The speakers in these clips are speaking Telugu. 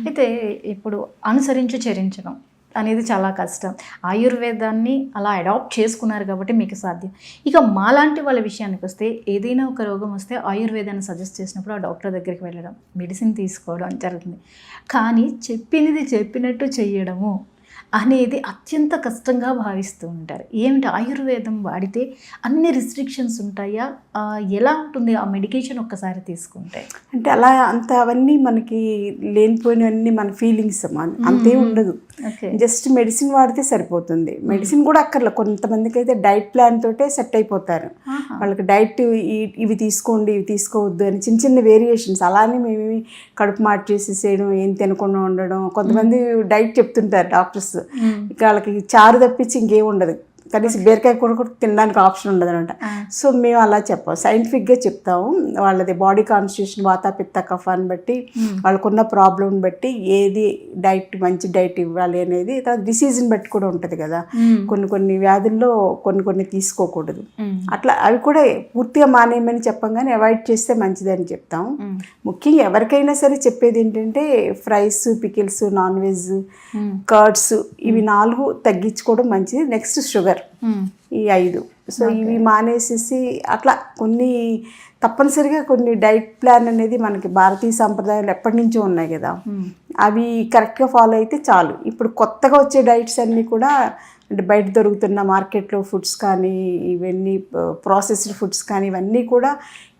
అయితే ఇప్పుడు అనుసరించి చరించడం అనేది చాలా కష్టం. ఆయుర్వేదాన్ని అలా అడాప్ట్ చేసుకున్నారు కాబట్టి మీకు సాధ్యం. ఇక మాలాంటి వాళ్ళ విషయానికి వస్తే ఏదైనా ఒక రోగం వస్తే ఆయుర్వేదాన్ని సజెస్ట్ చేసినప్పుడు ఆ డాక్టర్ దగ్గరికి వెళ్ళడం, మెడిసిన్ తీసుకోవడం జరుగుతుంది. కానీ చెప్పినది చెప్పినట్టు చెయ్యడము అనేది అత్యంత కష్టంగా భావిస్తూ ఉంటారు. ఏమిటి ఆయుర్వేదం వాడితే అన్ని రిస్ట్రిక్షన్స్ ఉంటాయా? ఎలా ఉంటుంది ఆ మెడికేషన్ ఒక్కసారి తీసుకుంటే? అంటే అలా అంత అవన్నీ మనకి లేనిపోయినవన్నీ మన ఫీలింగ్స్ అంతే ఉండదు. జస్ట్ మెడిసిన్ వాడితే సరిపోతుంది. మెడిసిన్ కూడా అక్కర్లే. కొంతమందికి అయితే డైట్ ప్లాన్ తోటే సెట్ అయిపోతారు. వాళ్ళకి డైట్ ఇవి తీసుకోండి ఇవి తీసుకోవద్దు అని చిన్న చిన్న వేరియేషన్స్. అలానే మేము కడుపు మార్చేసేసేయడం, ఏం తినకుండా ఉండడం. కొంతమంది డైట్ చెప్తుంటారు డాక్టర్స్, ఇక వాళ్ళకి చారు తప్పించి ఇంకేం ఉండదు, కనీసం బీరకాయ కూడా తినడానికి ఆప్షన్ ఉండదు అనమాట. సో మేము అలా చెప్పాం, సైంటిఫిక్గా చెప్తాము. వాళ్ళది బాడీ కాన్స్టిట్యూషన్, వాత పిత్త కఫాన్ని బట్టి, వాళ్ళకున్న ప్రాబ్లం బట్టి ఏది డైట్ మంచి డైట్ ఇవ్వాలి అనేది. తర్వాత డిసీజ్ని బట్టి కూడా ఉంటుంది కదా, కొన్ని వ్యాధుల్లో కొన్ని తీసుకోకూడదు. అట్లా అవి కూడా పూర్తిగా మానేయమని చెప్పం, కానీ అవాయిడ్ చేస్తే మంచిదని చెప్తాం. ముఖ్యంగా ఎవరికైనా సరే చెప్పేది ఏంటంటే fries, pickles, non veg, curds ఇవి 4 తగ్గించుకోవడం మంచిది. నెక్స్ట్ షుగర్, ఈ 5. సో ఇవి మానేసేసి అట్లా కొన్ని తప్పనిసరిగా కొన్ని డైట్ ప్లాన్ అనేది మనకి భారతీయ సంప్రదాయాలు ఎప్పటి నుంచో ఉన్నాయి కదా, అవి కరెక్ట్గా ఫాలో అయితే చాలు. ఇప్పుడు కొత్తగా వచ్చే డైట్స్ అన్నీ కూడా అంటే బయట దొరుకుతున్న మార్కెట్లో ఫుడ్స్ కానీ, ఇవన్నీ ప్రాసెస్డ్ ఫుడ్స్ కానీ, ఇవన్నీ కూడా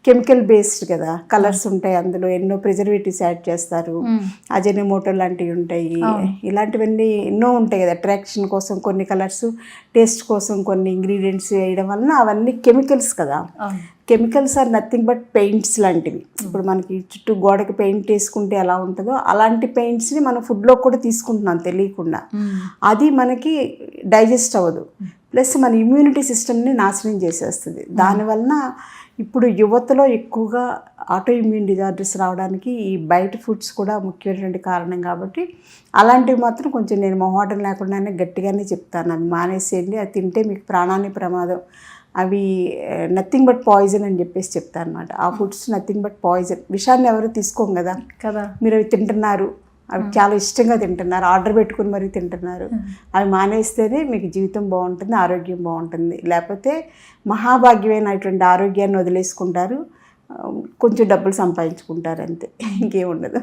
కెమికల్ బేస్డ్ కదా, కలర్స్ ఉంటాయి, అందులో ఎన్నో ప్రిజర్వేటివ్స్ యాడ్ చేస్తారు, అజెనమోటో లాంటివి ఉంటాయి, ఇలాంటివన్నీ ఎన్నో ఉంటాయి కదా. అట్రాక్షన్ కోసం కొన్ని కలర్స్, టేస్ట్ కోసం కొన్ని ఇంగ్రీడియంట్స్ వేయడం వలన అవన్నీ కెమికల్స్ కదా. Chemicals are nothing but paints లాంటివి. ఇప్పుడు మనకి చుట్టూ గోడకి పెయింట్ వేసుకుంటే ఎలా ఉంటుందో అలాంటి పెయింట్స్ని మనం ఫుడ్లో కూడా తీసుకుంటున్నాం తెలియకుండా. అది మనకి డైజెస్ట్ అవ్వదు, ప్లస్ మన ఇమ్యూనిటీ సిస్టమ్ని నాశనం చేసేస్తుంది. దానివలన ఇప్పుడు యువతలో ఎక్కువగా ఆటో ఇమ్యూన్ డిజార్డర్స్ రావడానికి ఈ బయట ఫుడ్స్ కూడా ముఖ్యమైనటువంటి కారణం. కాబట్టి అలాంటివి మాత్రం కొంచెం నేను మొహమాటం లేకుండానే గట్టిగానే చెప్తాను, అది మానేసేయండి, అది తింటే మీకు ప్రాణానికి ప్రమాదం, అవి నథింగ్ బట్ పాయిజన్ అని చెప్పేసి చెప్తాను అనమాట. ఆ ఫుడ్స్ నథింగ్ బట్ పాయిజన్. విషాన్ని ఎవరు తీసుకోం కదా, మీరు అవి తింటున్నారు, అవి చాలా ఇష్టంగా తింటున్నారు, ఆర్డర్ పెట్టుకుని మరీ తింటున్నారు. అవి మానేస్తేనే మీకు జీవితం బాగుంటుంది, ఆరోగ్యం బాగుంటుంది. లేకపోతే మహాభాగ్యమైనటువంటి ఆరోగ్యాన్ని వదిలేసుకుంటారు, కొంచెం డబ్బులు సంపాదించుకుంటారు, అంతే, ఇంకేముండదు.